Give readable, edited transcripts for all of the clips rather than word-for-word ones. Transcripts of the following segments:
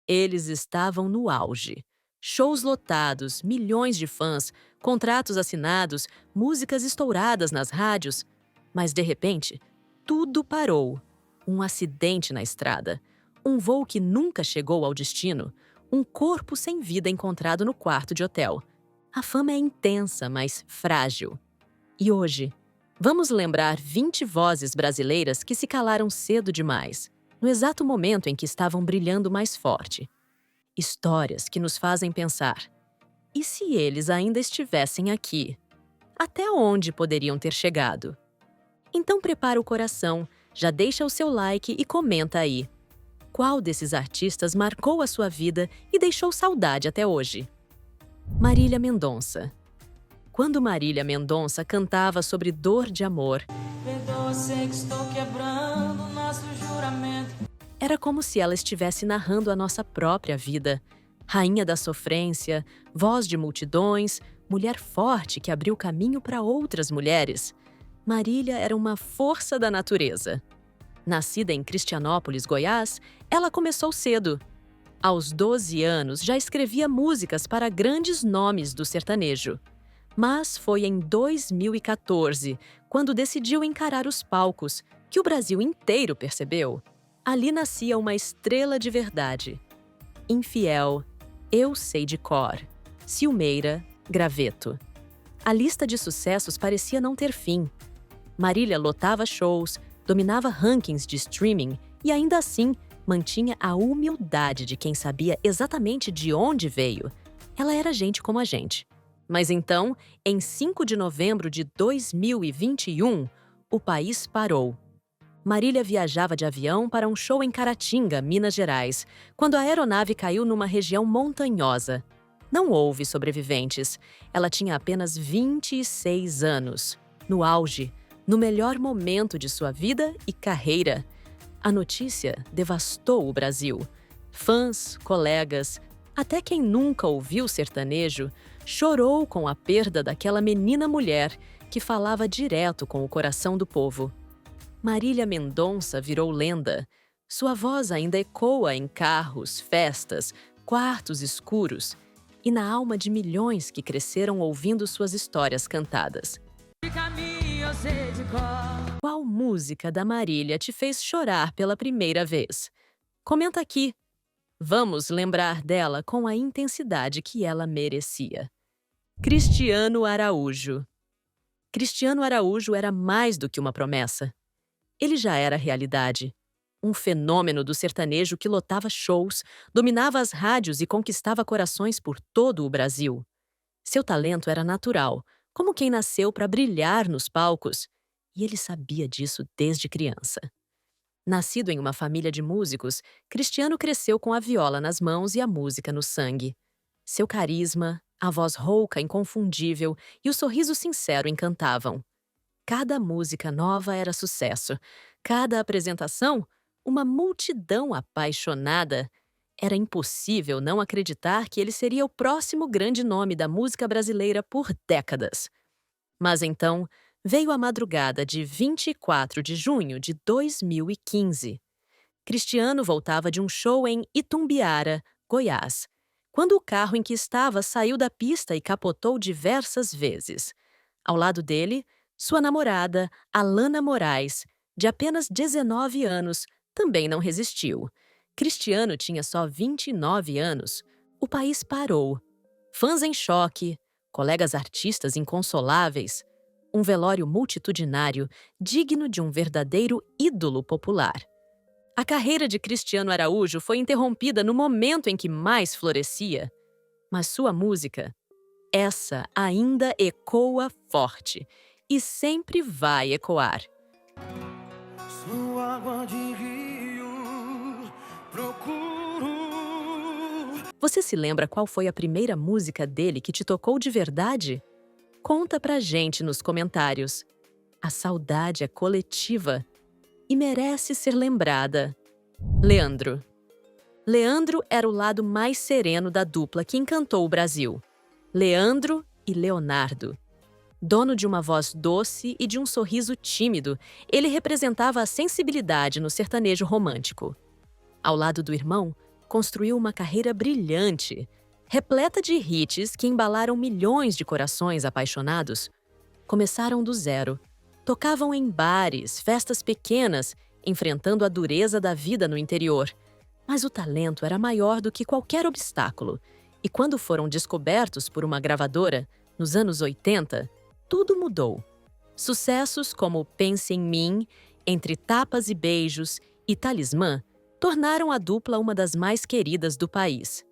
Eles estavam no auge. Shows lotados, milhões de fãs, contratos assinados, músicas estouradas nas rádios. Mas, de repente, tudo parou. Um acidente na estrada, um voo que nunca chegou ao destino, um corpo sem vida encontrado no quarto de hotel. A fama é intensa, mas frágil. E hoje, vamos lembrar 20 vozes brasileiras que se calaram cedo demais, no exato momento em que estavam brilhando mais forte. Histórias que nos fazem pensar: e se eles ainda estivessem aqui? Até onde poderiam ter chegado? Então prepara o coração, já deixa o seu like e comenta aí. Qual desses artistas marcou a sua vida e deixou saudade até hoje? Marília Mendonça. Quando Marília Mendonça cantava sobre dor de amor, Perdoa, sei que estou quebrando nosso juramento. era como se ela estivesse narrando a nossa própria vida. Rainha da sofrência, voz de multidões, mulher forte que abriu caminho para outras mulheres. Marília era uma força da natureza. Nascida em Cristianópolis, Goiás, ela começou cedo. Aos 12 anos, já escrevia músicas para grandes nomes do sertanejo. Mas foi em 2014, quando decidiu encarar os palcos, que o Brasil inteiro percebeu. Ali nascia uma estrela de verdade. Infiel, Eu Sei de Cor, Ciumeira, Graveto. A lista de sucessos parecia não ter fim. Marília lotava shows, dominava rankings de streaming e ainda assim mantinha a humildade de quem sabia exatamente de onde veio. Ela era gente como a gente. Mas então, em 5 de novembro de 2021, o país parou. Marília viajava de avião para um show em Caratinga, Minas Gerais, quando a aeronave caiu numa região montanhosa. Não houve sobreviventes. Ela tinha apenas 26 anos. No auge, no melhor momento de sua vida e carreira. A notícia devastou o Brasil. Fãs, colegas, até quem nunca ouviu sertanejo, chorou com a perda daquela menina mulher que falava direto com o coração do povo. Marília Mendonça virou lenda. Sua voz ainda ecoa em carros, festas, quartos escuros e na alma de milhões que cresceram ouvindo suas histórias cantadas. De caminho eu sei de cor. Qual música da Marília te fez chorar pela primeira vez? Comenta aqui. Vamos lembrar dela com a intensidade que ela merecia. Cristiano Araújo. Cristiano Araújo era mais do que uma promessa. Ele já era realidade. Um fenômeno do sertanejo que lotava shows, dominava as rádios e conquistava corações por todo o Brasil. Seu talento era natural, como quem nasceu para brilhar nos palcos. E ele sabia disso desde criança. Nascido em uma família de músicos, Cristiano cresceu com a viola nas mãos e a música no sangue. Seu carisma, a voz rouca inconfundível e o sorriso sincero encantavam. Cada música nova era sucesso. Cada apresentação, uma multidão apaixonada. Era impossível não acreditar que ele seria o próximo grande nome da música brasileira por décadas. Mas então, veio a madrugada de 24 de junho de 2015. Cristiano voltava de um show em Itumbiara, Goiás, quando o carro em que estava saiu da pista e capotou diversas vezes. Ao lado dele, sua namorada, Alana Moraes, de apenas 19 anos, também não resistiu. Cristiano tinha só 29 anos. O país parou. Fãs em choque, colegas artistas inconsoláveis, um velório multitudinário digno de um verdadeiro ídolo popular. A carreira de Cristiano Araújo foi interrompida no momento em que mais florescia. Mas sua música, essa ainda ecoa forte e sempre vai ecoar. Sou água de rio, procuro. Você se lembra qual foi a primeira música dele que te tocou de verdade? Conta pra gente nos comentários. A saudade é coletiva e merece ser lembrada. Leandro. Leandro era o lado mais sereno da dupla que encantou o Brasil. Leandro e Leonardo. Dono de uma voz doce e de um sorriso tímido, ele representava a sensibilidade no sertanejo romântico. Ao lado do irmão, construiu uma carreira brilhante, repleta de hits que embalaram milhões de corações apaixonados. Começaram do zero, tocavam em bares, festas pequenas, enfrentando a dureza da vida no interior. Mas o talento era maior do que qualquer obstáculo, e quando foram descobertos por uma gravadora, nos anos 80, tudo mudou. Sucessos como Pense em Mim, Entre Tapas e Beijos e Talismã tornaram a dupla uma das mais queridas do país.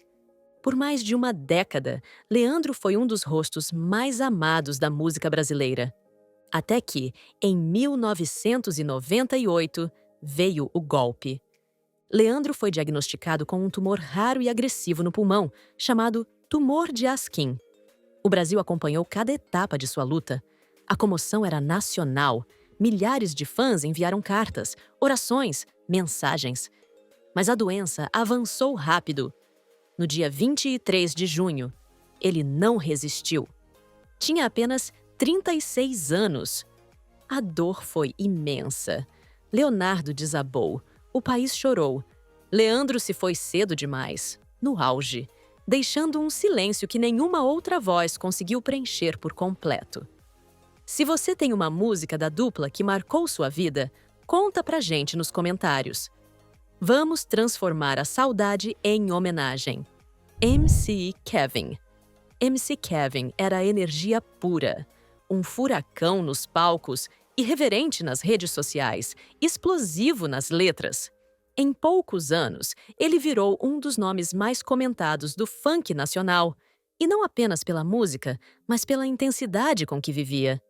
Por mais de uma década, Leandro foi um dos rostos mais amados da música brasileira. Até que, em 1998, veio o golpe. Leandro foi diagnosticado com um tumor raro e agressivo no pulmão, chamado tumor de Askin. O Brasil acompanhou cada etapa de sua luta. A comoção era nacional. Milhares de fãs enviaram cartas, orações, mensagens. Mas a doença avançou rápido. No dia 23 de junho, ele não resistiu. Tinha apenas 36 anos. A dor foi imensa. Leonardo desabou. O país chorou. Leandro se foi cedo demais, no auge, deixando um silêncio que nenhuma outra voz conseguiu preencher por completo. Se você tem uma música da dupla que marcou sua vida, conta pra gente nos comentários. Vamos transformar a saudade em homenagem. MC Kevin. MC Kevin era energia pura, um furacão nos palcos, irreverente nas redes sociais, explosivo nas letras. Em poucos anos, ele virou um dos nomes mais comentados do funk nacional, e não apenas pela música, mas pela intensidade com que vivia.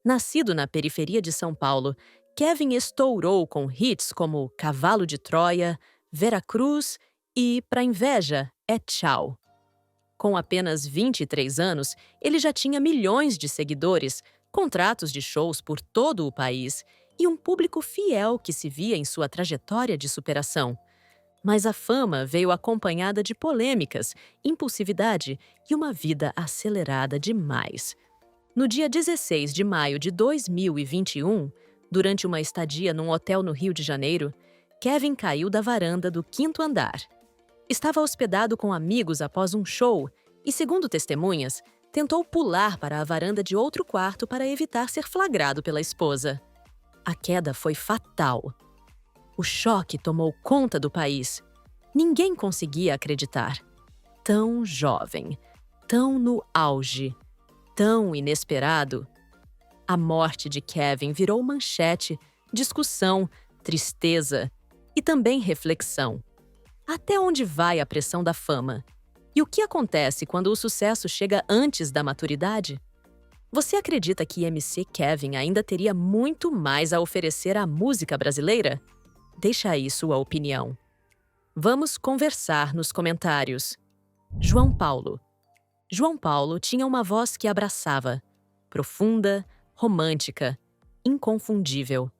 Nascido na periferia de São Paulo, Kevin estourou com hits como Cavalo de Troia, Veracruz e Pra Inveja é Tchau. Com apenas 23 anos, ele já tinha milhões de seguidores, contratos de shows por todo o país e um público fiel que se via em sua trajetória de superação. Mas a fama veio acompanhada de polêmicas, impulsividade e uma vida acelerada demais. No dia 16 de maio de 2021, durante uma estadia num hotel no Rio de Janeiro, Kevin caiu da varanda do 5º andar. Estava hospedado com amigos após um show e, segundo testemunhas, tentou pular para a varanda de outro quarto para evitar ser flagrado pela esposa. A queda foi fatal. O choque tomou conta do país. Ninguém conseguia acreditar. Tão jovem, tão no auge, tão inesperado. A morte de Kevin virou manchete, discussão, tristeza e também reflexão. Até onde vai a pressão da fama? E o que acontece quando o sucesso chega antes da maturidade? Você acredita que MC Kevin ainda teria muito mais a oferecer à música brasileira? Deixa aí sua opinião. Vamos conversar nos comentários. João Paulo. João Paulo tinha uma voz que abraçava, profunda, romântica, inconfundível.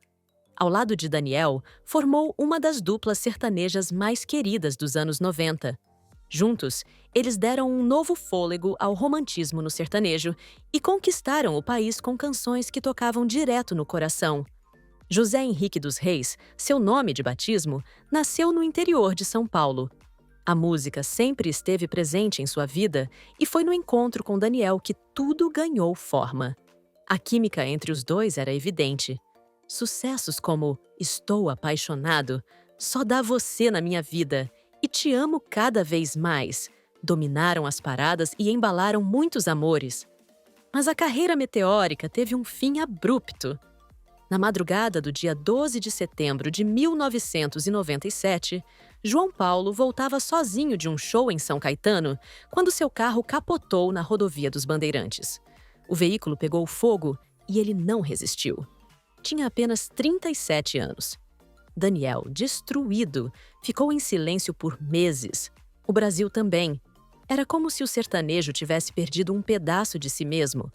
Ao lado de Daniel, formou uma das duplas sertanejas mais queridas dos anos 90. Juntos, eles deram um novo fôlego ao romantismo no sertanejo e conquistaram o país com canções que tocavam direto no coração. José Henrique dos Reis, seu nome de batismo, nasceu no interior de São Paulo. A música sempre esteve presente em sua vida e foi no encontro com Daniel que tudo ganhou forma. A química entre os dois era evidente. Sucessos como Estou Apaixonado, Só Dá Você na Minha Vida e Te Amo Cada Vez Mais dominaram as paradas e embalaram muitos amores. Mas a carreira meteórica teve um fim abrupto. Na madrugada do dia 12 de setembro de 1997, João Paulo voltava sozinho de um show em São Caetano quando seu carro capotou na rodovia dos Bandeirantes. O veículo pegou fogo e ele não resistiu. Tinha apenas 37 anos. Daniel, destruído, ficou em silêncio por meses. O Brasil também. Era como se o sertanejo tivesse perdido um pedaço de si mesmo.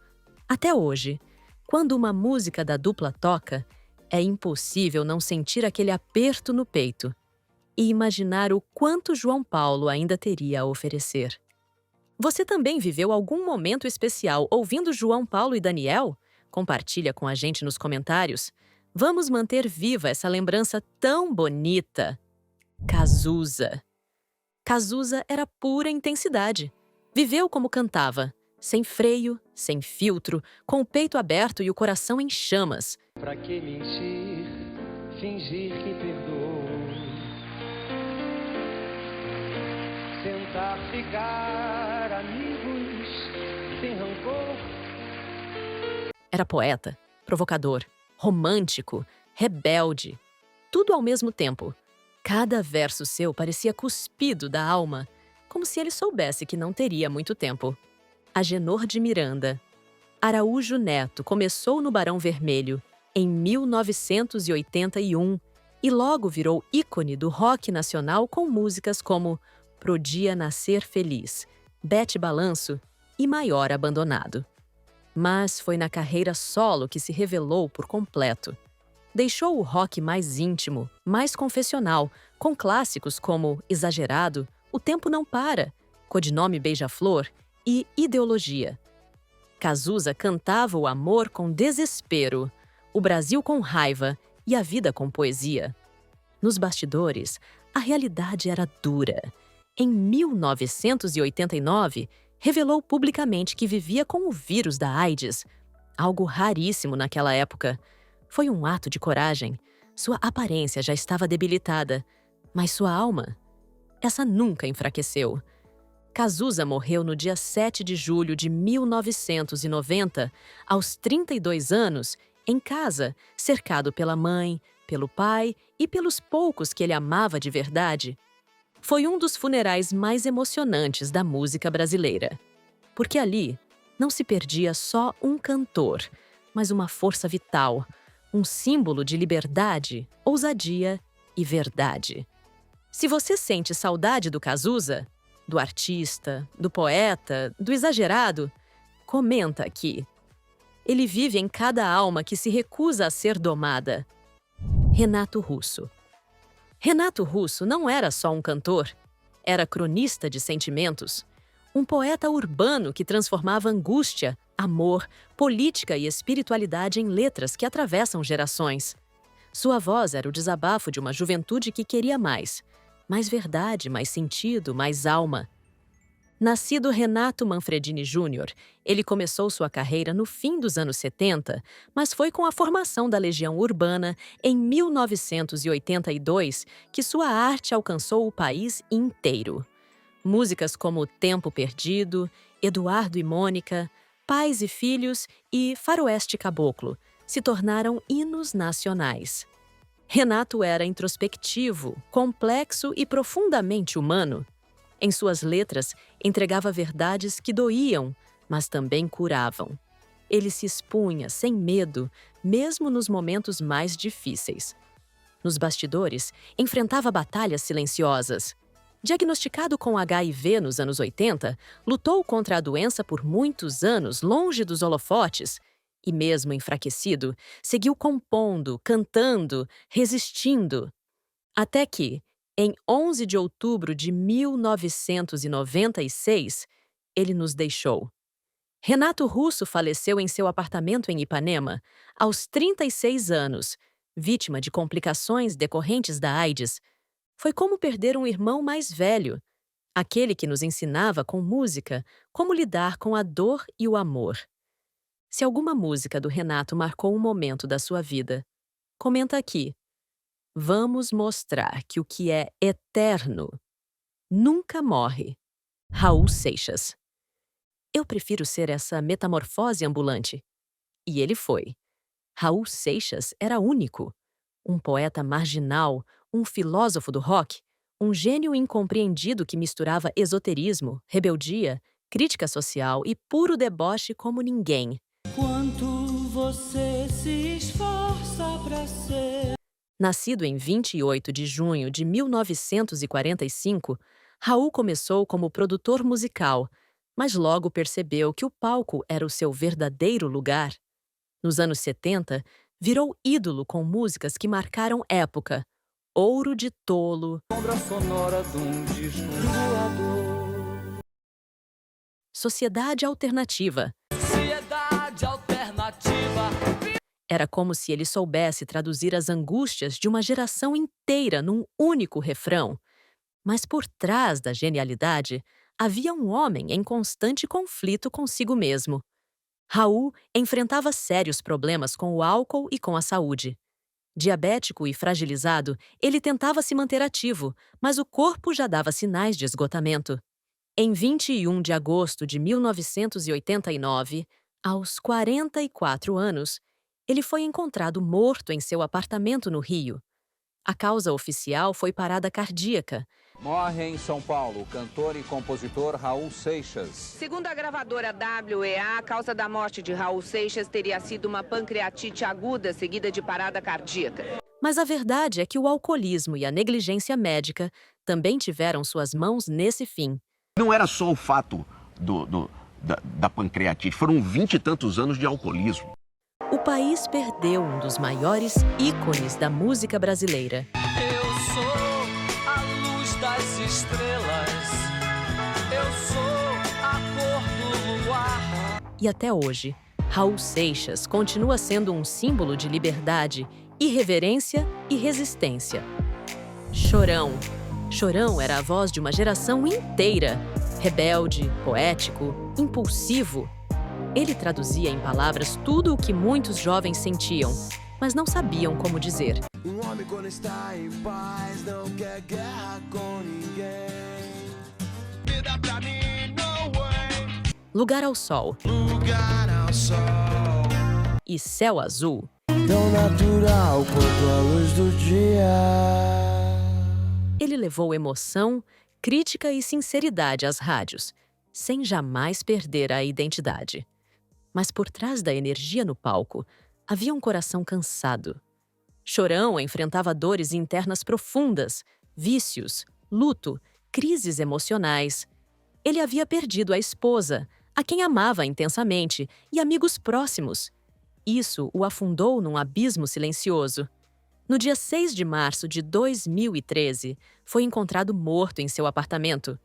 Até hoje, quando uma música da dupla toca, é impossível não sentir aquele aperto no peito e imaginar o quanto João Paulo ainda teria a oferecer. Você também viveu algum momento especial ouvindo João Paulo e Daniel? Compartilha com a gente nos comentários. Vamos manter viva essa lembrança tão bonita. Cazuza. Cazuza era pura intensidade. Viveu como cantava, sem freio, sem filtro, com o peito aberto e o coração em chamas. Pra que mentir, fingir que perdoou? Tentar ficar amigos sem rancor. Era poeta, provocador, romântico, rebelde. Tudo ao mesmo tempo. Cada verso seu parecia cuspido da alma, como se ele soubesse que não teria muito tempo. Agenor de Miranda. Araújo Neto começou no Barão Vermelho em 1981 e logo virou ícone do rock nacional com músicas como Pro Dia Nascer Feliz, Bete Balanço e Maior Abandonado. Mas foi na carreira solo que se revelou por completo. Deixou o rock mais íntimo, mais confessional, com clássicos como Exagerado, O Tempo Não Para, Codinome Beija-Flor e Ideologia. Cazuza cantava o amor com desespero, o Brasil com raiva e a vida com poesia. Nos bastidores, a realidade era dura. Em 1989, revelou publicamente que vivia com o vírus da AIDS, algo raríssimo naquela época. Foi um ato de coragem. Sua aparência já estava debilitada, mas sua alma, essa nunca enfraqueceu. Cazuza morreu no dia 7 de julho de 1990, aos 32 anos, em casa, cercado pela mãe, pelo pai e pelos poucos que ele amava de verdade. Foi um dos funerais mais emocionantes da música brasileira. Porque ali não se perdia só um cantor, mas uma força vital, um símbolo de liberdade, ousadia e verdade. Se você sente saudade do Cazuza, do artista, do poeta, do exagerado, comenta aqui. Ele vive em cada alma que se recusa a ser domada. Renato Russo. Renato Russo não era só um cantor, era cronista de sentimentos, um poeta urbano que transformava angústia, amor, política e espiritualidade em letras que atravessam gerações. Sua voz era o desabafo de uma juventude que queria mais verdade, mais sentido, mais alma. Nascido Renato Manfredini Júnior, ele começou sua carreira no fim dos anos 70, mas foi com a formação da Legião Urbana, em 1982, que sua arte alcançou o país inteiro. Músicas como Tempo Perdido, Eduardo e Mônica, Pais e Filhos e Faroeste Caboclo se tornaram hinos nacionais. Renato era introspectivo, complexo e profundamente humano. Em suas letras, entregava verdades que doíam, mas também curavam. Ele se expunha sem medo, mesmo nos momentos mais difíceis. Nos bastidores, enfrentava batalhas silenciosas. Diagnosticado com HIV nos anos 80, lutou contra a doença por muitos anos longe dos holofotes e, mesmo enfraquecido, seguiu compondo, cantando, resistindo. Até que, em 11 de outubro de 1996, ele nos deixou. Renato Russo faleceu em seu apartamento em Ipanema, aos 36 anos, vítima de complicações decorrentes da AIDS. Foi como perder um irmão mais velho, aquele que nos ensinava com música como lidar com a dor e o amor. Se alguma música do Renato marcou um momento da sua vida, comenta aqui. Vamos mostrar que o que é eterno nunca morre. Raul Seixas. Eu prefiro ser essa metamorfose ambulante. E ele foi. Raul Seixas era único. Um poeta marginal, um filósofo do rock, um gênio incompreendido que misturava esoterismo, rebeldia, crítica social e puro deboche como ninguém. Quanto você se esforça pra ser. Nascido em 28 de junho de 1945, Raul começou como produtor musical, mas logo percebeu que o palco era o seu verdadeiro lugar. Nos anos 70, virou ídolo com músicas que marcaram época. Ouro de Tolo, Sombra sonora de um disco voador. Sociedade Alternativa. Sociedade alternativa. Era como se ele soubesse traduzir as angústias de uma geração inteira num único refrão. Mas por trás da genialidade, havia um homem em constante conflito consigo mesmo. Raul enfrentava sérios problemas com o álcool e com a saúde. Diabético e fragilizado, ele tentava se manter ativo, mas o corpo já dava sinais de esgotamento. Em 21 de agosto de 1989, aos 44 anos, ele foi encontrado morto em seu apartamento no Rio. A causa oficial foi parada cardíaca. Morre em São Paulo o cantor e compositor Raul Seixas. Segundo a gravadora WEA, a causa da morte de Raul Seixas teria sido uma pancreatite aguda seguida de parada cardíaca. Mas a verdade é que o alcoolismo e a negligência médica também tiveram suas mãos nesse fim. Não era só o fato da pancreatite, foram 20 e tantos anos de alcoolismo. O país perdeu um dos maiores ícones da música brasileira. Eu sou a luz das estrelas. Eu sou a cor do luar. E até hoje, Raul Seixas continua sendo um símbolo de liberdade, irreverência e resistência. Chorão. Chorão era a voz de uma geração inteira. Rebelde, poético, impulsivo. Ele traduzia em palavras tudo o que muitos jovens sentiam, mas não sabiam como dizer. Um homem quando está em paz não quer guerra com ninguém. Vida pra mim, no way. Lugar ao Sol Lugar ao sol. e Céu Azul. Tão natural quanto a luz do dia. Ele levou emoção, crítica e sinceridade às rádios, sem jamais perder a identidade. Mas por trás da energia no palco, havia um coração cansado. Chorão enfrentava dores internas profundas, vícios, luto, crises emocionais. Ele havia perdido a esposa, a quem amava intensamente, e amigos próximos. Isso o afundou num abismo silencioso. No dia 6 de março de 2013, foi encontrado morto em seu apartamento.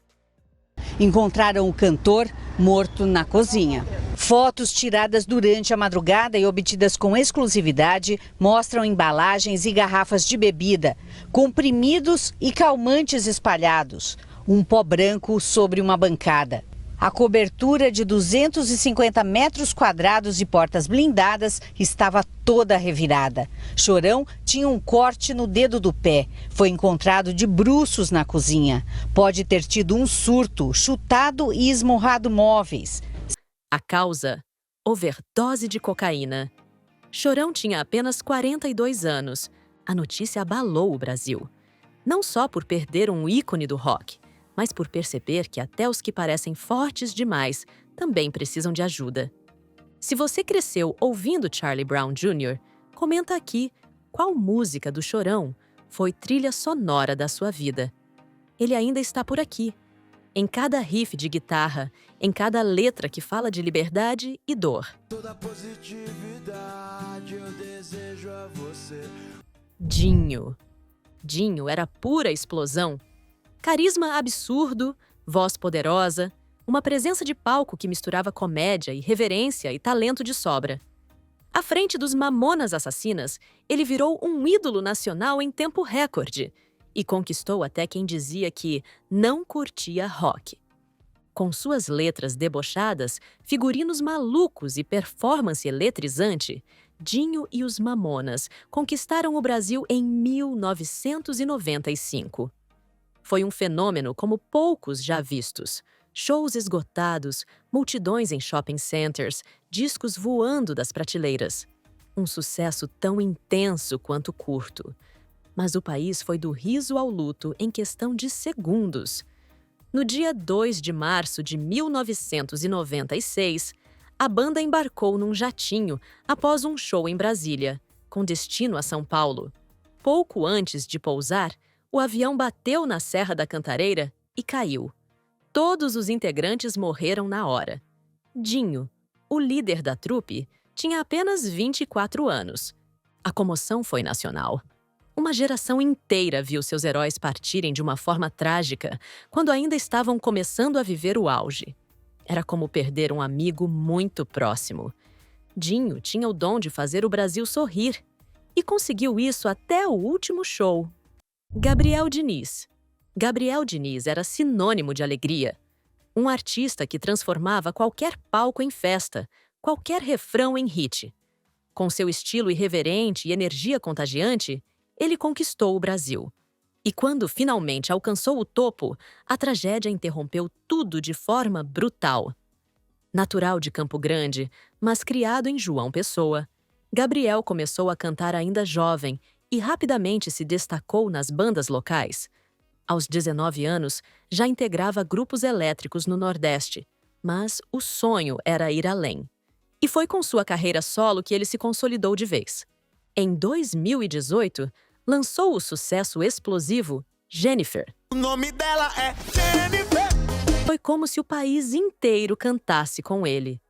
Encontraram o cantor morto na cozinha. Fotos tiradas durante a madrugada e obtidas com exclusividade mostram embalagens e garrafas de bebida, comprimidos e calmantes espalhados, um pó branco sobre uma bancada. A cobertura de 250 metros quadrados de portas blindadas estava toda revirada. Chorão tinha um corte no dedo do pé. Foi encontrado de bruços na cozinha. Pode ter tido um surto, chutado e esmurrado móveis. A causa? Overdose de cocaína. Chorão tinha apenas 42 anos. A notícia abalou o Brasil. Não só por perder um ícone do rock, mas por perceber que até os que parecem fortes demais também precisam de ajuda. Se você cresceu ouvindo Charlie Brown Jr., comenta aqui qual música do Chorão foi trilha sonora da sua vida. Ele ainda está por aqui, em cada riff de guitarra, em cada letra que fala de liberdade e dor. Toda positividade eu desejo a você. Dinho. Dinho era pura explosão. Carisma absurdo, voz poderosa, uma presença de palco que misturava comédia, irreverência e talento de sobra. À frente dos Mamonas Assassinas, ele virou um ídolo nacional em tempo recorde e conquistou até quem dizia que não curtia rock. Com suas letras debochadas, figurinos malucos e performance eletrizante, Dinho e os Mamonas conquistaram o Brasil em 1995. Foi um fenômeno como poucos já vistos. Shows esgotados, multidões em shopping centers, discos voando das prateleiras. Um sucesso tão intenso quanto curto. Mas o país foi do riso ao luto em questão de segundos. No dia 2 de março de 1996, a banda embarcou num jatinho após um show em Brasília, com destino a São Paulo. Pouco antes de pousar, o avião bateu na Serra da Cantareira e caiu. Todos os integrantes morreram na hora. Dinho, o líder da trupe, tinha apenas 24 anos. A comoção foi nacional. Uma geração inteira viu seus heróis partirem de uma forma trágica, quando ainda estavam começando a viver o auge. Era como perder um amigo muito próximo. Dinho tinha o dom de fazer o Brasil sorrir, e conseguiu isso até o último show. Gabriel Diniz. Gabriel Diniz era sinônimo de alegria. Um artista que transformava qualquer palco em festa, qualquer refrão em hit. Com seu estilo irreverente e energia contagiante, ele conquistou o Brasil. E quando finalmente alcançou o topo, a tragédia interrompeu tudo de forma brutal. Natural de Campo Grande, mas criado em João Pessoa, Gabriel começou a cantar ainda jovem e rapidamente se destacou nas bandas locais. Aos 19 anos, já integrava grupos elétricos no Nordeste, mas o sonho era ir além. E foi com sua carreira solo que ele se consolidou de vez. Em 2018, lançou o sucesso explosivo Jennifer. O nome dela é Jennifer. Foi como se o país inteiro cantasse com ele.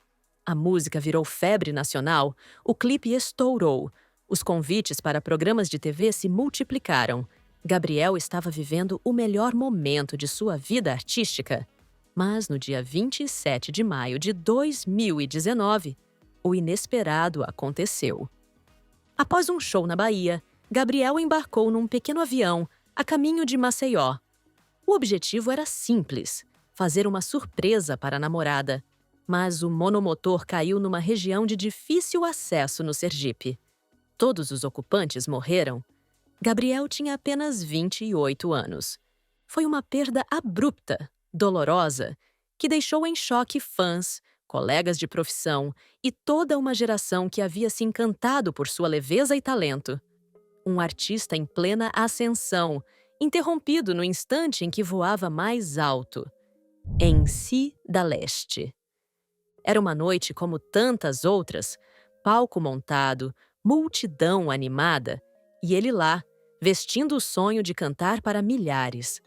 A música virou febre nacional, o clipe estourou, os convites para programas de TV se multiplicaram. Gabriel estava vivendo o melhor momento de sua vida artística. Mas no dia 27 de maio de 2019, o inesperado aconteceu. Após um show na Bahia, Gabriel embarcou num pequeno avião a caminho de Maceió. O objetivo era simples: fazer uma surpresa para a namorada. Mas o monomotor caiu numa região de difícil acesso no Sergipe. Todos os ocupantes morreram. Gabriel tinha apenas 28 anos. Foi uma perda abrupta, dolorosa, que deixou em choque fãs, colegas de profissão e toda uma geração que havia se encantado por sua leveza e talento. Um artista em plena ascensão, interrompido no instante em que voava mais alto. MC da Leste. Era uma noite como tantas outras, palco montado, multidão animada, e ele lá, vestindo o sonho de cantar para milhares.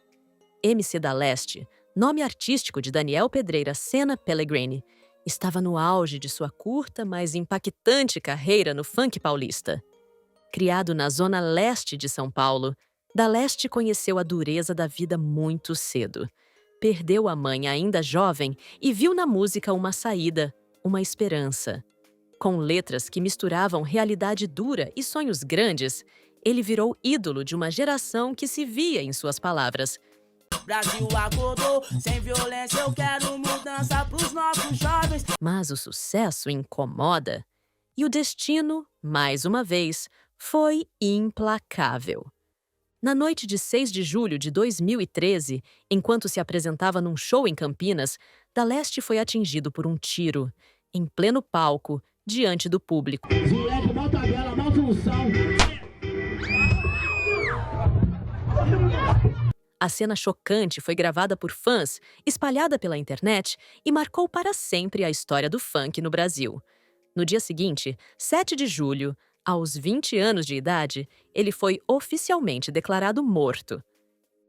MC da Leste, nome artístico de Daniel Pedreira Sena Pellegrini, estava no auge de sua curta, mas impactante carreira no funk paulista. Criado na zona leste de São Paulo, da Leste conheceu a dureza da vida muito cedo. Perdeu a mãe ainda jovem e viu na música uma saída, uma esperança. Com letras que misturavam realidade dura e sonhos grandes, ele virou ídolo de uma geração que se via em suas palavras. Brasil acordou, sem violência eu quero mudança pros nossos jovens. Mas o sucesso incomoda. E o destino, mais uma vez, foi implacável. Na noite de 6 de julho de 2013, enquanto se apresentava num show em Campinas, da Leste foi atingido por um tiro, em pleno palco, diante do público. Moleque, malta dela, malta unção. A cena chocante foi gravada por fãs, espalhada pela internet e marcou para sempre a história do funk no Brasil. No dia seguinte, 7 de julho, aos 20 anos de idade, ele foi oficialmente declarado morto.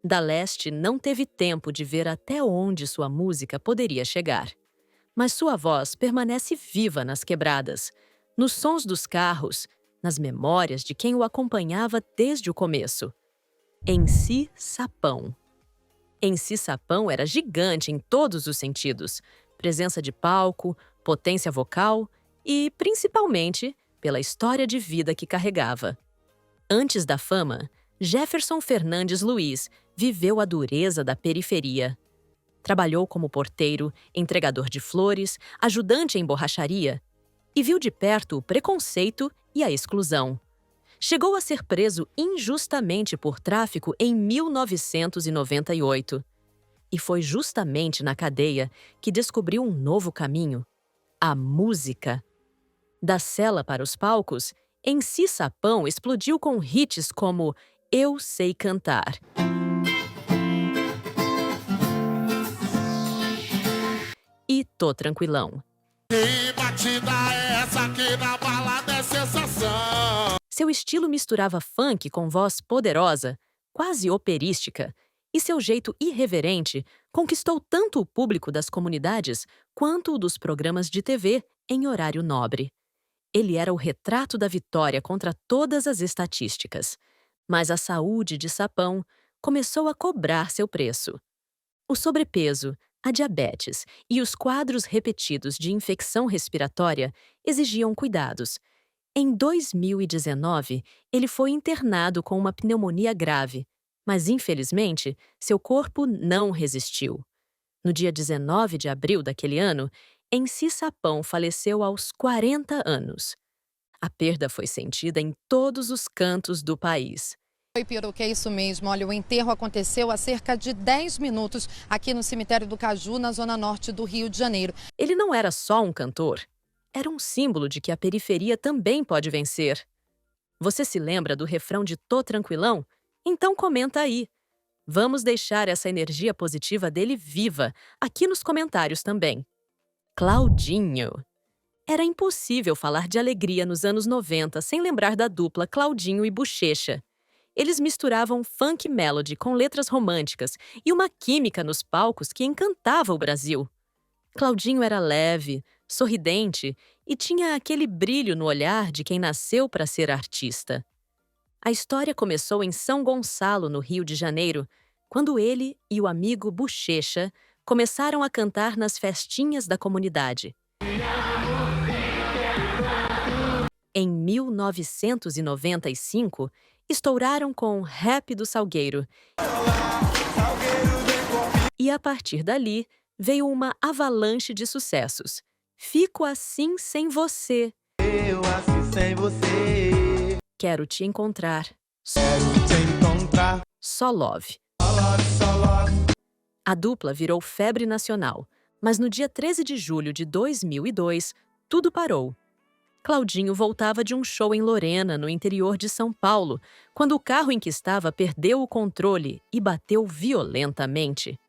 Da Leste não teve tempo de ver até onde sua música poderia chegar. Mas sua voz permanece viva nas quebradas, nos sons dos carros, nas memórias de quem o acompanhava desde o começo. MC Sapão. MC Sapão era gigante em todos os sentidos. Presença de palco, potência vocal e, principalmente, pela história de vida que carregava. Antes da fama, Jefferson Fernandes Luiz viveu a dureza da periferia. Trabalhou como porteiro, entregador de flores, ajudante em borracharia e viu de perto o preconceito e a exclusão. Chegou a ser preso injustamente por tráfico em 1998. E foi justamente na cadeia que descobriu um novo caminho: a música. Da cela para os palcos, MC Sapão explodiu com hits como Eu Sei Cantar e Tô Tranquilão. Que batida é essa aqui na balada é sensação? Seu estilo misturava funk com voz poderosa, quase operística, e seu jeito irreverente conquistou tanto o público das comunidades quanto o dos programas de TV em horário nobre. Ele era o retrato da vitória contra todas as estatísticas. Mas a saúde de Sapão começou a cobrar seu preço. O sobrepeso, a diabetes e os quadros repetidos de infecção respiratória exigiam cuidados. Em 2019, ele foi internado com uma pneumonia grave, Mas, infelizmente, seu corpo não resistiu. No dia 19 de abril daquele ano, MC Sapão faleceu aos 40 anos. A perda foi sentida em todos os cantos do país. Oi, Peruca, é isso mesmo. Olha, o enterro aconteceu há cerca de 10 minutos aqui no cemitério do Caju, na zona norte do Rio de Janeiro. Ele não era só um cantor. Era um símbolo de que a periferia também pode vencer. Você se lembra do refrão de Tô Tranquilão? Então comenta aí. Vamos deixar essa energia positiva dele viva, aqui nos comentários também. Claudinho. Era impossível falar de alegria nos anos 90 sem lembrar da dupla Claudinho e Buchecha. Eles misturavam funk melody com letras românticas e uma química nos palcos que encantava o Brasil. Claudinho era leve, sorridente e tinha aquele brilho no olhar de quem nasceu para ser artista. A história começou em São Gonçalo, no Rio de Janeiro, quando ele e o amigo Buchecha começaram a cantar nas festinhas da comunidade. Em 1995, estouraram com Rap do Salgueiro. E a partir dali, veio uma avalanche de sucessos. Fico assim sem você. Eu assim sem você. Quero te encontrar. Quero te encontrar. Só Love. Só love. A dupla virou febre nacional, mas no dia 13 de julho de 2002, tudo parou. Claudinho voltava de um show em Lorena, no interior de São Paulo, quando o carro em que estava perdeu o controle e bateu violentamente.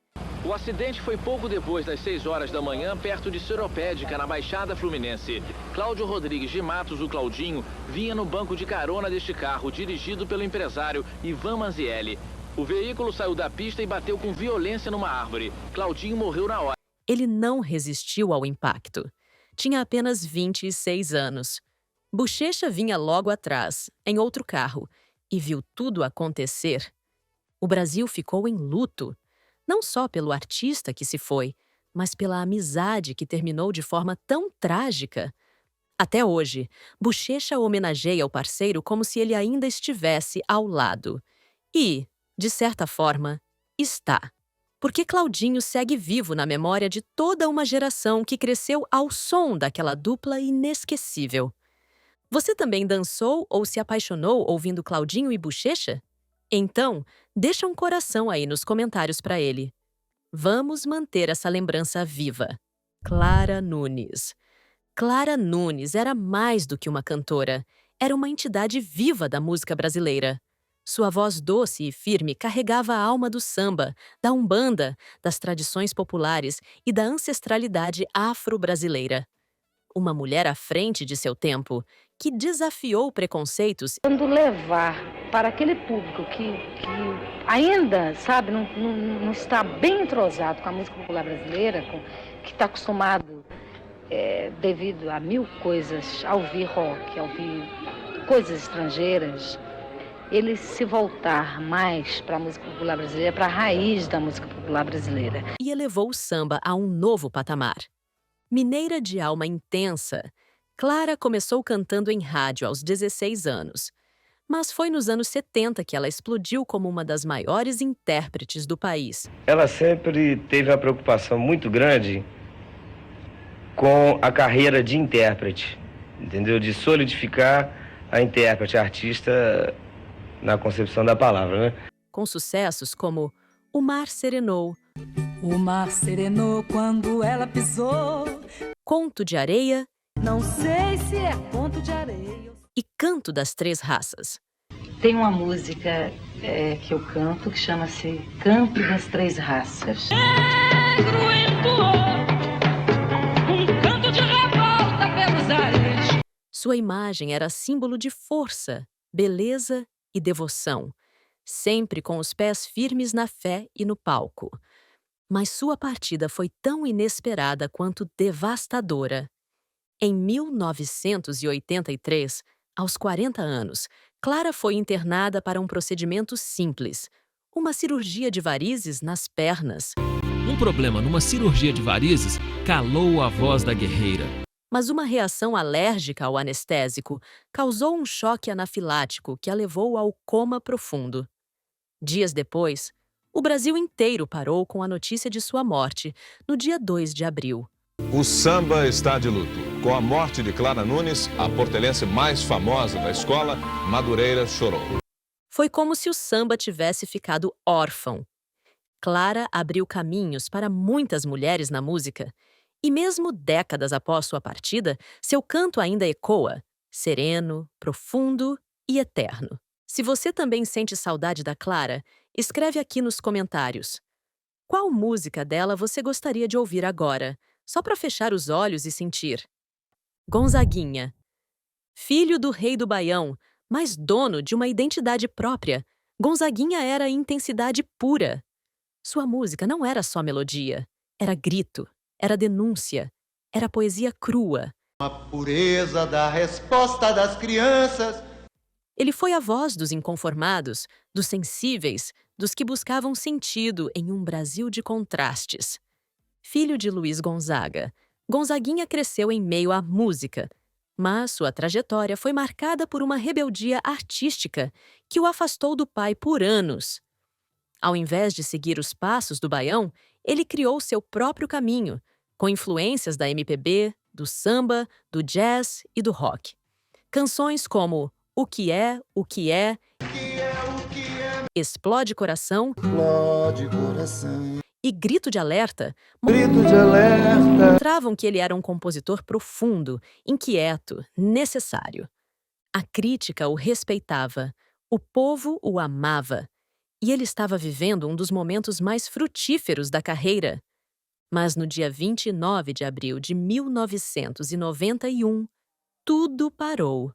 O acidente foi pouco depois das 6 horas da manhã, perto de Seropédica, na Baixada Fluminense. Cláudio Rodrigues de Matos, o Claudinho, vinha no banco de carona deste carro, dirigido pelo empresário Ivan Manzielli. O veículo saiu da pista e bateu com violência numa árvore. Claudinho morreu na hora. Ele não resistiu ao impacto. Tinha apenas 26 anos. Buchecha vinha logo atrás, em outro carro, e viu tudo acontecer. O Brasil ficou em luto. Não só pelo artista que se foi, mas pela amizade que terminou de forma tão trágica. Até hoje, Buchecha homenageia o parceiro como se ele ainda estivesse ao lado. E, de certa forma, está. Porque Claudinho segue vivo na memória de toda uma geração que cresceu ao som daquela dupla inesquecível. Você também dançou ou se apaixonou ouvindo Claudinho e Buchecha? Então, deixa um coração aí nos comentários para ele. Vamos manter essa lembrança viva. Clara Nunes. Clara Nunes era mais do que uma cantora. Era uma entidade viva da música brasileira. Sua voz doce e firme carregava a alma do samba, da umbanda, das tradições populares e da ancestralidade afro-brasileira. Uma mulher à frente de seu tempo, que desafiou preconceitos. Quando levar para aquele público que ainda, sabe, não está bem entrosado com a música popular brasileira, que está acostumado, devido a mil coisas, a ouvir rock, a ouvir coisas estrangeiras, ele se voltar mais para a música popular brasileira, para a raiz da música popular brasileira. E elevou o samba a um novo patamar. Mineira de alma intensa, Clara começou cantando em rádio aos 16 anos. Mas foi nos anos 70 que ela explodiu como uma das maiores intérpretes do país. Ela sempre teve uma preocupação muito grande com a carreira de intérprete, entendeu? De solidificar a intérprete, a artista, na concepção da palavra, né? Com sucessos como O Mar Serenou, O mar serenou quando ela pisou, Conto de Areia, não sei se é conto de areia e Canto das Três Raças. Tem uma música que eu canto que chama-se Canto das Três Raças. Negro entoou um canto de revolta pelos ares. Sua imagem era símbolo de força, beleza e devoção, sempre com os pés firmes na fé e no palco. Mas sua partida foi tão inesperada quanto devastadora. Em 1983, aos 40 anos, Clara foi internada para um procedimento simples, uma cirurgia de varizes nas pernas. Um problema numa cirurgia de varizes calou a voz da guerreira. Mas uma reação alérgica ao anestésico causou um choque anafilático que a levou ao coma profundo. Dias depois, o Brasil inteiro parou com a notícia de sua morte, no dia 2 de abril. O samba está de luto. Com a morte de Clara Nunes, a portelense mais famosa da escola, Madureira chorou. Foi como se o samba tivesse ficado órfão. Clara abriu caminhos para muitas mulheres na música, e mesmo décadas após sua partida, seu canto ainda ecoa, sereno, profundo e eterno. Se você também sente saudade da Clara, escreve aqui nos comentários. Qual música dela você gostaria de ouvir agora, só para fechar os olhos e sentir? Gonzaguinha. Filho do rei do Baião, mas dono de uma identidade própria, Gonzaguinha era intensidade pura. Sua música não era só melodia, era grito, era denúncia, era poesia crua. A pureza da resposta das crianças. Ele foi a voz dos inconformados, dos sensíveis, dos que buscavam sentido em um Brasil de contrastes. Filho de Luiz Gonzaga, Gonzaguinha cresceu em meio à música, mas sua trajetória foi marcada por uma rebeldia artística que o afastou do pai por anos. Ao invés de seguir os passos do Baião, ele criou seu próprio caminho, com influências da MPB, do samba, do jazz e do rock. Canções como O Que É, O Que É, Explode Coração, e Grito de Alerta mostravam que ele era um compositor profundo, inquieto, necessário. A crítica o respeitava, o povo o amava, e ele estava vivendo um dos momentos mais frutíferos da carreira. Mas no dia 29 de abril de 1991, tudo parou.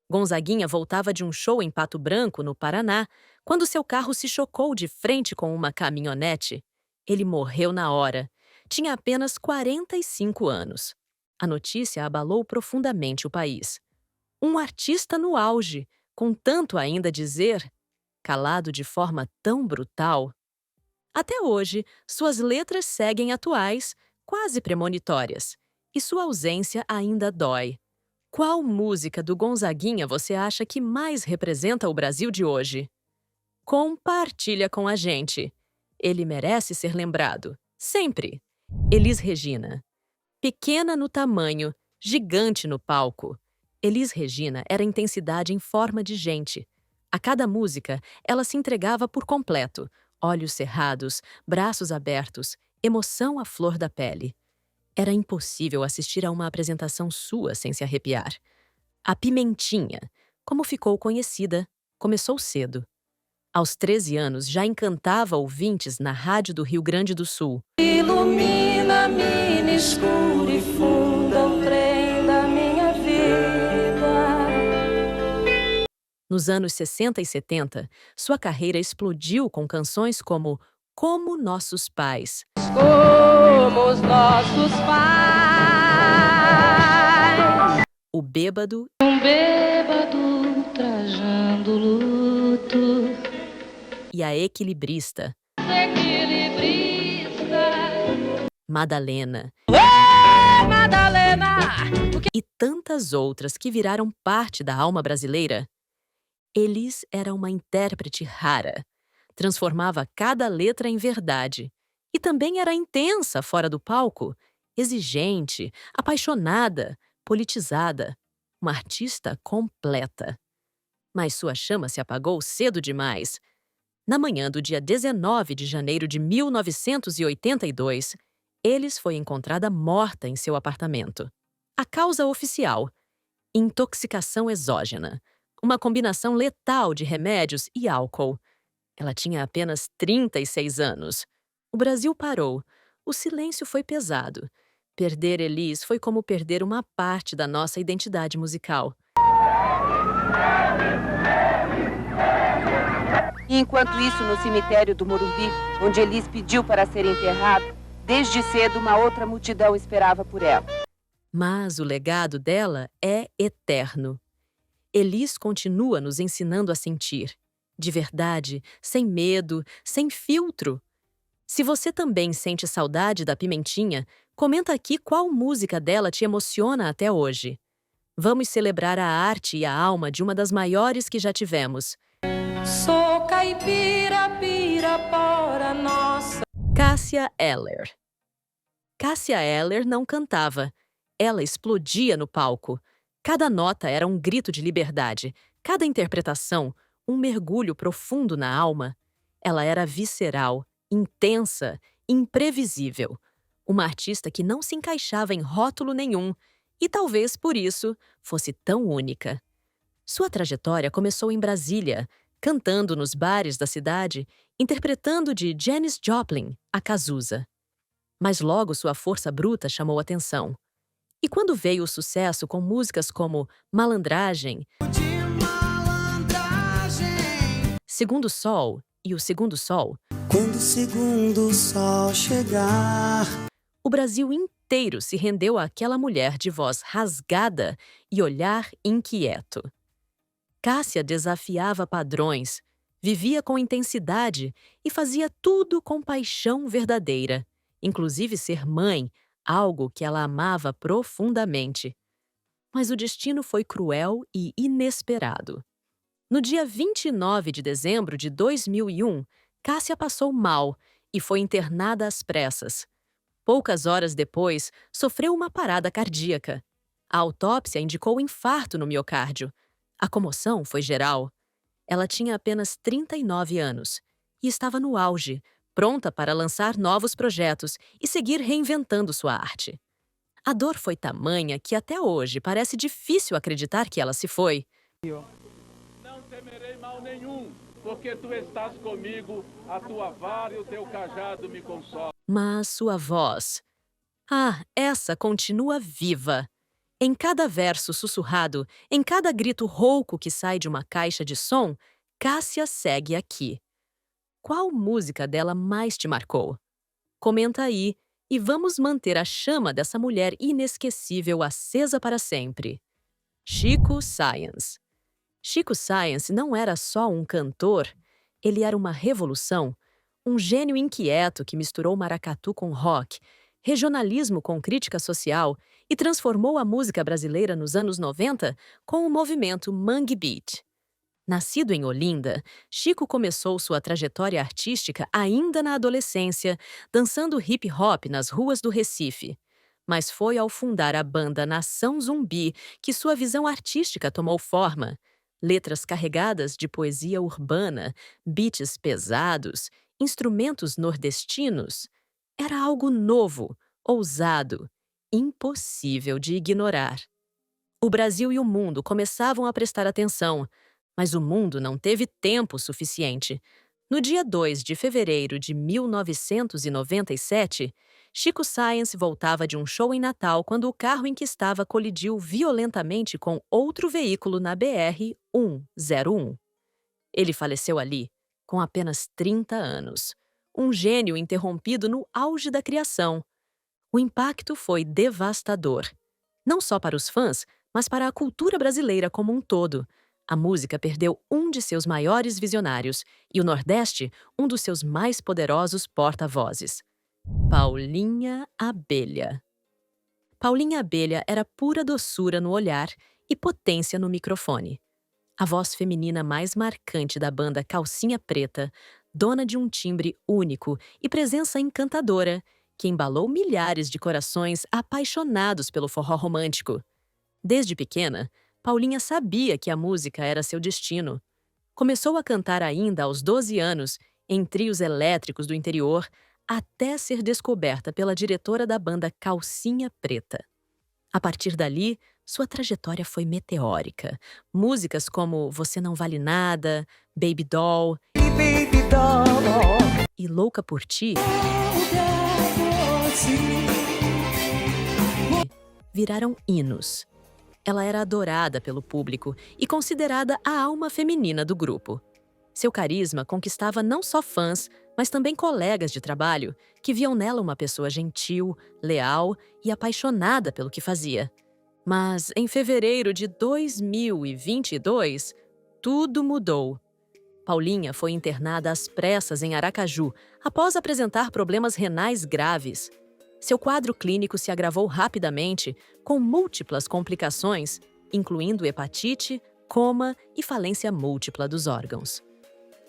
Gonzaguinha voltava de um show em Pato Branco, no Paraná, quando seu carro se chocou de frente com uma caminhonete. Ele morreu na hora. Tinha apenas 45 anos. A notícia abalou profundamente o país. Um artista no auge, com tanto ainda a dizer, calado de forma tão brutal. Até hoje, suas letras seguem atuais, quase premonitórias, e sua ausência ainda dói. Qual música do Gonzaguinha você acha que mais representa o Brasil de hoje? Compartilha com a gente. Ele merece ser lembrado, sempre. Elis Regina. Pequena no tamanho, gigante no palco. Elis Regina era intensidade em forma de gente. A cada música, ela se entregava por completo, olhos cerrados, braços abertos, emoção à flor da pele. Era impossível assistir a uma apresentação sua sem se arrepiar. A Pimentinha, como ficou conhecida, começou cedo. Aos 13 anos, já encantava ouvintes na rádio do Rio Grande do Sul. Ilumina-me escuro e funda o trem da minha vida. Nos anos 60 e 70, sua carreira explodiu com canções como Nossos Pais. Como os nossos pais. O Bêbado. Um bêbado trajando luto. E a Equilibrista. Madalena. Madalena! E tantas outras que viraram parte da alma brasileira. Elis era uma intérprete rara. Transformava cada letra em verdade. E também era intensa fora do palco, exigente, apaixonada, politizada. Uma artista completa. Mas sua chama se apagou cedo demais. Na manhã do dia 19 de janeiro de 1982, Elis foi encontrada morta em seu apartamento. A causa oficial: intoxicação exógena, uma combinação letal de remédios e álcool. Ela tinha apenas 36 anos. O Brasil parou. O silêncio foi pesado. Perder Elis foi como perder uma parte da nossa identidade musical. Enquanto isso, no cemitério do Morumbi, onde Elis pediu para ser enterrada, desde cedo uma outra multidão esperava por ela. Mas o legado dela é eterno. Elis continua nos ensinando a sentir. De verdade, sem medo, sem filtro. Se você também sente saudade da Pimentinha, comenta aqui qual música dela te emociona até hoje. Vamos celebrar a arte e a alma de uma das maiores que já tivemos. Sou caipira, pirapora nossa. Cássia Eller. Cássia Eller não cantava. Ela explodia no palco. Cada nota era um grito de liberdade. Cada interpretação, um mergulho profundo na alma. Ela era visceral, intensa, imprevisível. Uma artista que não se encaixava em rótulo nenhum e talvez por isso fosse tão única. Sua trajetória começou em Brasília, cantando nos bares da cidade, interpretando de Janis Joplin, a Cazuza. Mas logo sua força bruta chamou atenção. E quando veio o sucesso com músicas como Malandragem, Segundo Sol e O Segundo Sol, Quando o segundo sol chegar, o Brasil inteiro se rendeu àquela mulher de voz rasgada e olhar inquieto. Cássia desafiava padrões, vivia com intensidade e fazia tudo com paixão verdadeira, inclusive ser mãe, algo que ela amava profundamente. Mas o destino foi cruel e inesperado. No dia 29 de dezembro de 2001, Cássia passou mal e foi internada às pressas. Poucas horas depois, sofreu uma parada cardíaca. A autópsia indicou infarto no miocárdio. A comoção foi geral. Ela tinha apenas 39 anos e estava no auge, pronta para lançar novos projetos e seguir reinventando sua arte. A dor foi tamanha que até hoje parece difícil acreditar que ela se foi. Não temerei mal nenhum, porque tu estás comigo, a tua vara e o teu cajado me consolam. Mas sua voz... essa continua viva. Em cada verso sussurrado, em cada grito rouco que sai de uma caixa de som, Cássia segue aqui. Qual música dela mais te marcou? Comenta aí e vamos manter a chama dessa mulher inesquecível acesa para sempre. Chico Science. Chico Science não era só um cantor, ele era uma revolução, um gênio inquieto que misturou maracatu com rock, regionalismo com crítica social e transformou a música brasileira nos anos 90 com o movimento Mangue Beat. Nascido em Olinda, Chico começou sua trajetória artística ainda na adolescência, dançando hip-hop nas ruas do Recife. Mas foi ao fundar a banda Nação Zumbi que sua visão artística tomou forma. Letras carregadas de poesia urbana, beats pesados, instrumentos nordestinos. Era algo novo, ousado, impossível de ignorar. O Brasil e o mundo começavam a prestar atenção, mas o mundo não teve tempo suficiente. No dia 2 de fevereiro de 1997, Chico Science voltava de um show em Natal quando o carro em que estava colidiu violentamente com outro veículo na BR-101. Ele faleceu ali, com apenas 30 anos. Um gênio interrompido no auge da criação. O impacto foi devastador. Não só para os fãs, mas para a cultura brasileira como um todo. A música perdeu um de seus maiores visionários e o Nordeste, um dos seus mais poderosos porta-vozes. Paulinha Abelha. Paulinha Abelha era pura doçura no olhar e potência no microfone. A voz feminina mais marcante da banda Calcinha Preta, dona de um timbre único e presença encantadora, que embalou milhares de corações apaixonados pelo forró romântico. Desde pequena, Paulinha sabia que a música era seu destino. Começou a cantar ainda aos 12 anos, em trios elétricos do interior, até ser descoberta pela diretora da banda Calcinha Preta. A partir dali, sua trajetória foi meteórica. Músicas como Você Não Vale Nada, Baby Doll e Louca por Ti viraram hinos. Ela era adorada pelo público e considerada a alma feminina do grupo. Seu carisma conquistava não só fãs, mas também colegas de trabalho, que viam nela uma pessoa gentil, leal e apaixonada pelo que fazia. Mas, em fevereiro de 2022, tudo mudou. Paulinha foi internada às pressas em Aracaju, após apresentar problemas renais graves. Seu quadro clínico se agravou rapidamente, com múltiplas complicações, incluindo hepatite, coma e falência múltipla dos órgãos.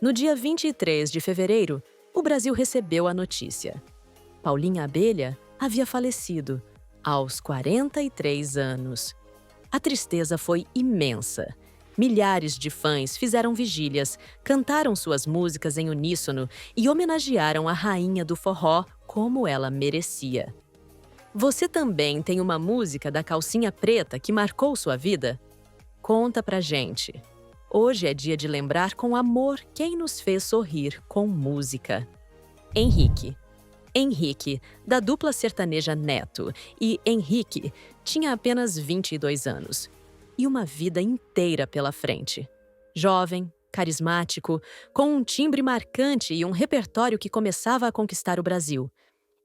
No dia 23 de fevereiro, o Brasil recebeu a notícia. Paulinha Abelha havia falecido aos 43 anos. A tristeza foi imensa. Milhares de fãs fizeram vigílias, cantaram suas músicas em uníssono e homenagearam a rainha do forró como ela merecia. Você também tem uma música da calcinha preta que marcou sua vida? Conta pra gente. Hoje é dia de lembrar com amor quem nos fez sorrir com música. Henrique. Henrique, da dupla sertaneja Neto, e Henrique tinha apenas 22 anos e uma vida inteira pela frente. Jovem, carismático, com um timbre marcante e um repertório que começava a conquistar o Brasil.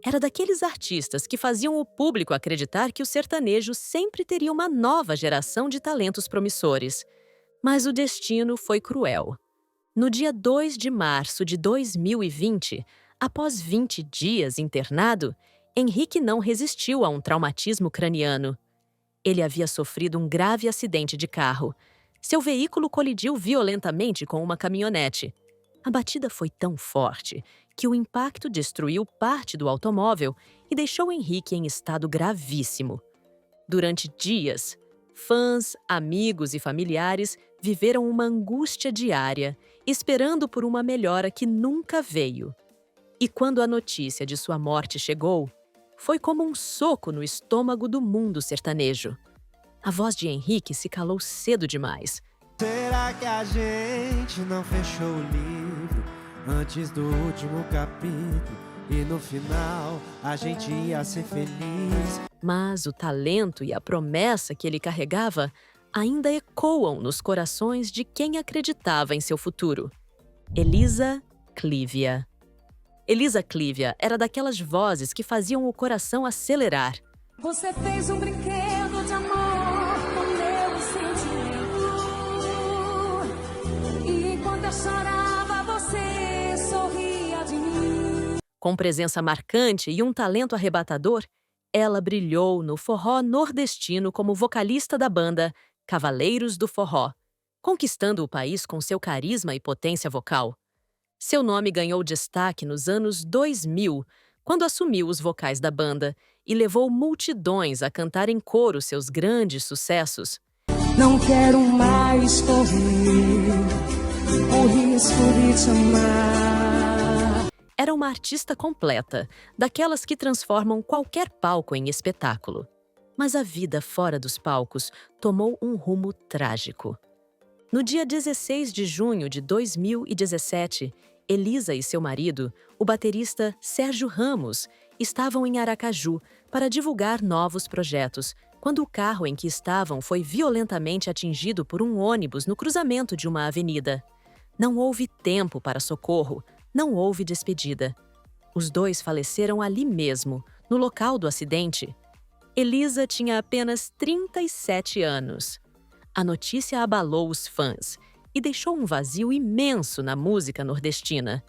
Era daqueles artistas que faziam o público acreditar que o sertanejo sempre teria uma nova geração de talentos promissores. Mas o destino foi cruel. No dia 2 de março de 2020, após 20 dias internado, Henrique não resistiu a um traumatismo craniano. Ele havia sofrido um grave acidente de carro. Seu veículo colidiu violentamente com uma caminhonete. A batida foi tão forte que o impacto destruiu parte do automóvel e deixou Henrique em estado gravíssimo. Durante dias, fãs, amigos e familiares viveram uma angústia diária, esperando por uma melhora que nunca veio. E quando a notícia de sua morte chegou, foi como um soco no estômago do mundo sertanejo. A voz de Henrique se calou cedo demais. Será que a gente não fechou o livro antes do último capítulo e no final a gente ia ser feliz? Mas o talento e a promessa que ele carregava ainda ecoam nos corações de quem acreditava em seu futuro. Elisa Clívia. Elisa Clívia era daquelas vozes que faziam o coração acelerar. Você fez um brinquedo de amor com meu sentimento. E enquanto eu chorava, você sorria de mim. Com presença marcante e um talento arrebatador, ela brilhou no forró nordestino como vocalista da banda Cavaleiros do Forró, conquistando o país com seu carisma e potência vocal. Seu nome ganhou destaque nos anos 2000, quando assumiu os vocais da banda e levou multidões a cantar em coro seus grandes sucessos. Não quero mais correr o risco de te amar. Era uma artista completa, daquelas que transformam qualquer palco em espetáculo. Mas a vida fora dos palcos tomou um rumo trágico. No dia 16 de junho de 2017, Elisa e seu marido, o baterista Sérgio Ramos, estavam em Aracaju para divulgar novos projetos, quando o carro em que estavam foi violentamente atingido por um ônibus no cruzamento de uma avenida. Não houve tempo para socorro, não houve despedida. Os dois faleceram ali mesmo, no local do acidente. Elisa tinha apenas 37 anos. A notícia abalou os fãs e deixou um vazio imenso na música nordestina.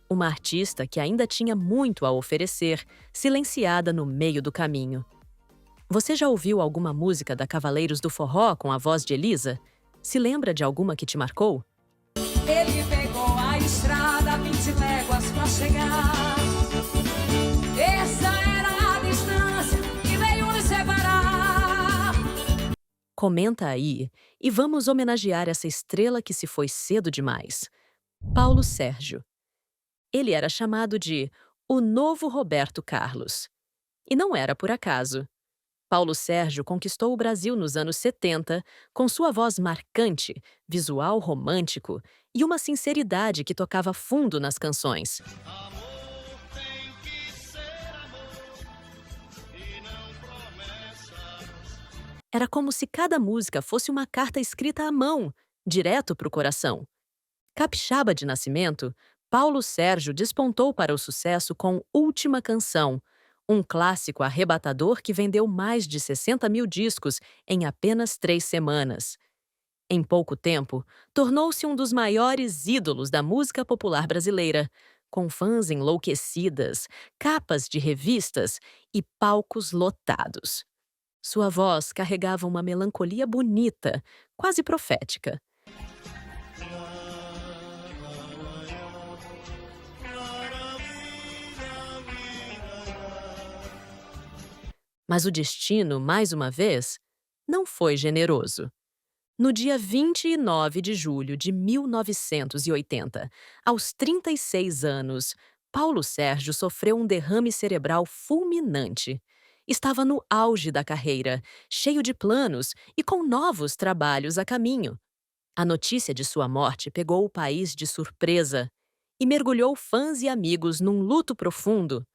Uma artista que ainda tinha muito a oferecer, silenciada no meio do caminho. Você já ouviu alguma música da Cavaleiros do Forró com a voz de Elisa? Se lembra de alguma que te marcou? Ele pegou a estrada 20 léguas pra chegar. Essa era a distância que veio nos separar. Comenta aí e vamos homenagear essa estrela que se foi cedo demais. Paulo Sérgio. Ele era chamado de o novo Roberto Carlos. E não era por acaso. Paulo Sérgio conquistou o Brasil nos anos 70 com sua voz marcante, visual romântico e uma sinceridade que tocava fundo nas canções. Era como se cada música fosse uma carta escrita à mão, direto para o coração. Capixaba de nascimento, Paulo Sérgio despontou para o sucesso com Última Canção, um clássico arrebatador que vendeu mais de 60 mil discos em apenas 3 semanas. Em pouco tempo, tornou-se um dos maiores ídolos da música popular brasileira, com fãs enlouquecidas, capas de revistas e palcos lotados. Sua voz carregava uma melancolia bonita, quase profética. Mas o destino, mais uma vez, não foi generoso. No dia 29 de julho de 1980, aos 36 anos, Paulo Sérgio sofreu um derrame cerebral fulminante. Estava no auge da carreira, cheio de planos e com novos trabalhos a caminho. A notícia de sua morte pegou o país de surpresa e mergulhou fãs e amigos num luto profundo.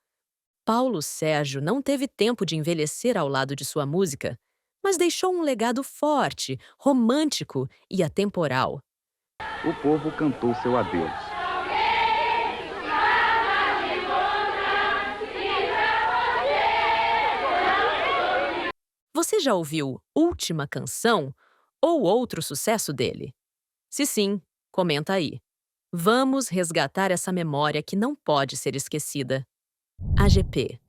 Paulo Sérgio não teve tempo de envelhecer ao lado de sua música, mas deixou um legado forte, romântico e atemporal. O povo cantou seu adeus. Você já ouviu Última Canção ou outro sucesso dele? Se sim, comenta aí. Vamos resgatar essa memória que não pode ser esquecida. AGP.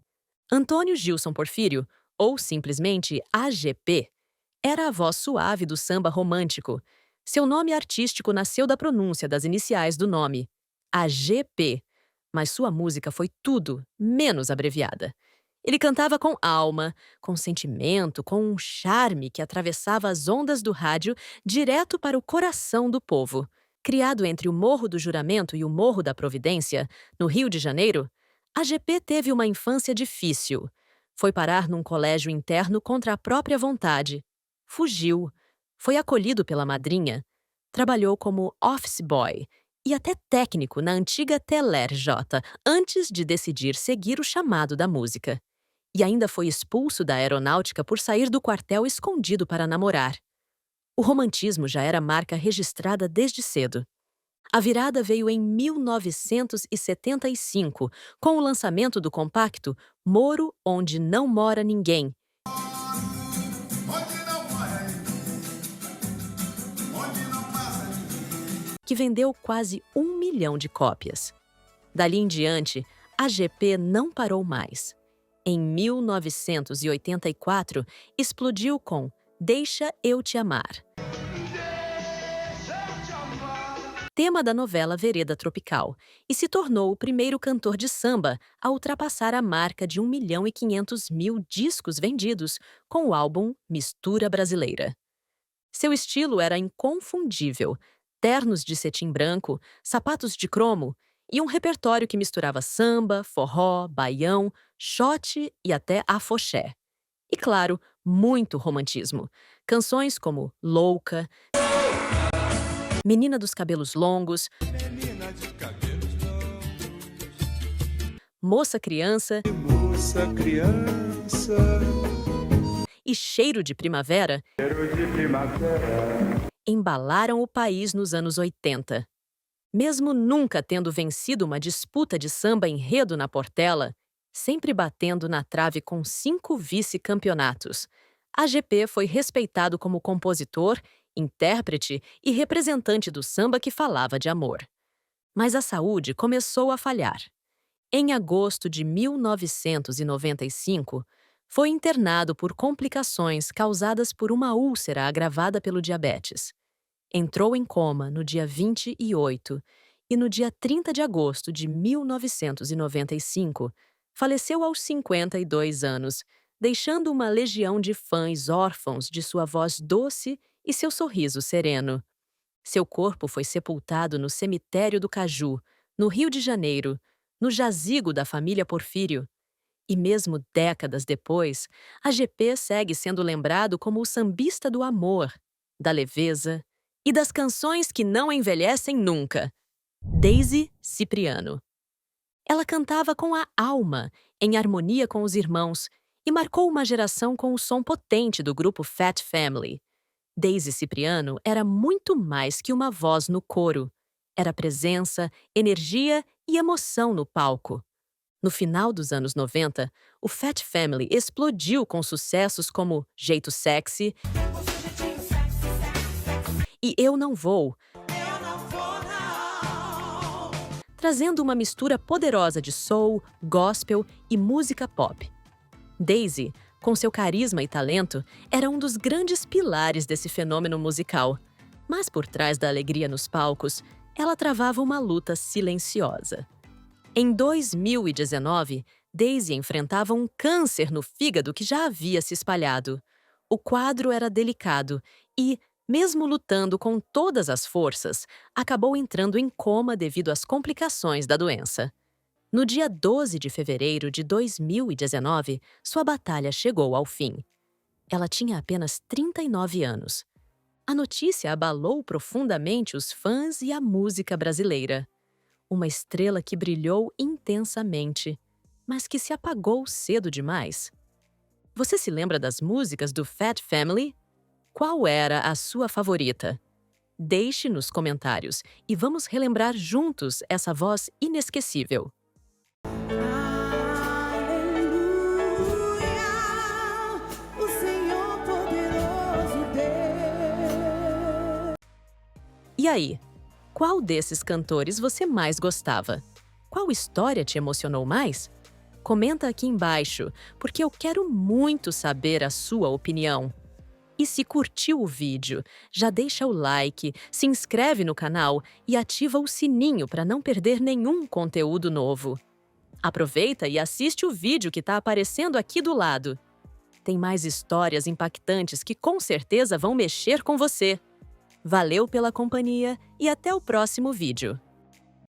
Antônio Gilson Porfírio, ou simplesmente AGP, era a voz suave do samba romântico. Seu nome artístico nasceu da pronúncia das iniciais do nome, AGP, mas sua música foi tudo menos abreviada. Ele cantava com alma, com sentimento, com um charme que atravessava as ondas do rádio direto para o coração do povo. Criado entre o Morro do Juramento e o Morro da Providência, no Rio de Janeiro, AGP teve uma infância difícil. Foi parar num colégio interno contra a própria vontade. Fugiu. Foi acolhido pela madrinha. Trabalhou como office boy e até técnico na antiga Teler-J, antes de decidir seguir o chamado da música. E ainda foi expulso da aeronáutica por sair do quartel escondido para namorar. O romantismo já era marca registrada desde cedo. A virada veio em 1975, com o lançamento do compacto Moro Onde Não Mora Ninguém, que vendeu quase 1 milhão de cópias. Dali em diante, a AGP não parou mais. Em 1984, explodiu com Deixa Eu Te Amar, tema da novela Vereda Tropical, e se tornou o primeiro cantor de samba a ultrapassar a marca de 1.500.000 discos vendidos com o álbum Mistura Brasileira. Seu estilo era inconfundível, ternos de cetim branco, sapatos de cromo e um repertório que misturava samba, forró, baião, xote e até afoxé. E claro, muito romantismo. Canções como Louca, Menina dos Cabelos Longos, Moça Criança e Cheiro de Primavera embalaram o país nos anos 80. Mesmo nunca tendo vencido uma disputa de samba enredo na Portela, sempre batendo na trave com 5 vice-campeonatos, AGP foi respeitado como compositor, intérprete e representante do samba que falava de amor. Mas a saúde começou a falhar. Em agosto de 1995, foi internado por complicações causadas por uma úlcera agravada pelo diabetes. Entrou em coma no dia 28 e no dia 30 de agosto de 1995, faleceu aos 52 anos, deixando uma legião de fãs órfãos de sua voz doce e seu sorriso sereno. Seu corpo foi sepultado no cemitério do Caju, no Rio de Janeiro, no jazigo da família Porfírio. E mesmo décadas depois, AGP segue sendo lembrado como o sambista do amor, da leveza e das canções que não envelhecem nunca. Daisy Cipriano. Ela cantava com a alma, em harmonia com os irmãos, e marcou uma geração com o som potente do grupo Fat Family. Daisy Cipriano era muito mais que uma voz no coro. Era presença, energia e emoção no palco. No final dos anos 90, o Fat Family explodiu com sucessos como Jeito Sexy e Eu Não Vou, trazendo uma mistura poderosa de soul, gospel e música pop. Daisy, com seu carisma e talento, era um dos grandes pilares desse fenômeno musical. Mas por trás da alegria nos palcos, ela travava uma luta silenciosa. Em 2019, Daisy enfrentava um câncer no fígado que já havia se espalhado. O quadro era delicado e, mesmo lutando com todas as forças, acabou entrando em coma devido às complicações da doença. No dia 12 de fevereiro de 2019, sua batalha chegou ao fim. Ela tinha apenas 39 anos. A notícia abalou profundamente os fãs e a música brasileira. Uma estrela que brilhou intensamente, mas que se apagou cedo demais. Você se lembra das músicas do Fat Family? Qual era a sua favorita? Deixe nos comentários e vamos relembrar juntos essa voz inesquecível. O Senhor poderoso Deus. E aí, qual desses cantores você mais gostava? Qual história te emocionou mais? Comenta aqui embaixo, porque eu quero muito saber a sua opinião. E se curtiu o vídeo, já deixa o like, se inscreve no canal e ativa o sininho para não perder nenhum conteúdo novo. Aproveita e assiste o vídeo que está aparecendo aqui do lado. Tem mais histórias impactantes que com certeza vão mexer com você. Valeu pela companhia e até o próximo vídeo.